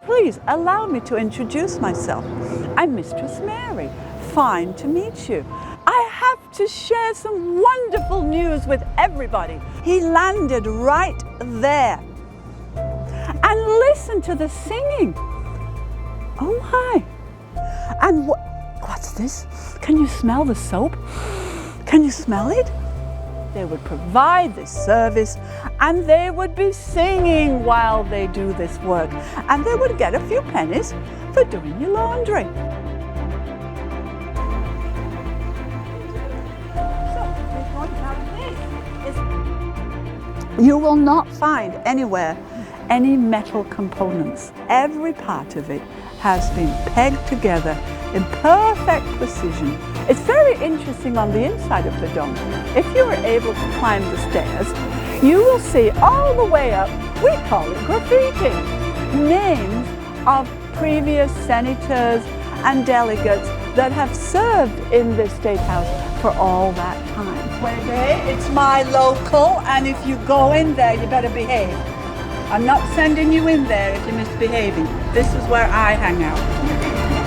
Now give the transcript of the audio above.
Please allow me to introduce myself. I'm Mistress Mary. Fine to meet you. I have to share some wonderful news with everybody. He landed right there. And listen to the singing. Oh my. And what's this? Can you smell the soap? Can you smell it? They would provide this service and they would be singing while they do this work. And they would get a few pennies for doing your laundry. You will not find anywhere any metal components. Every part of it has been pegged together in perfect precision. It's very interesting on the inside of the dome. If you are able to climb the stairs, you will see all the way up, we call it graffiti, names of previous senators and delegates that have served in this State House for all that time. It's my local, and if you go in there, you better behave. I'm not sending you in there if you're misbehaving. This is where I hang out.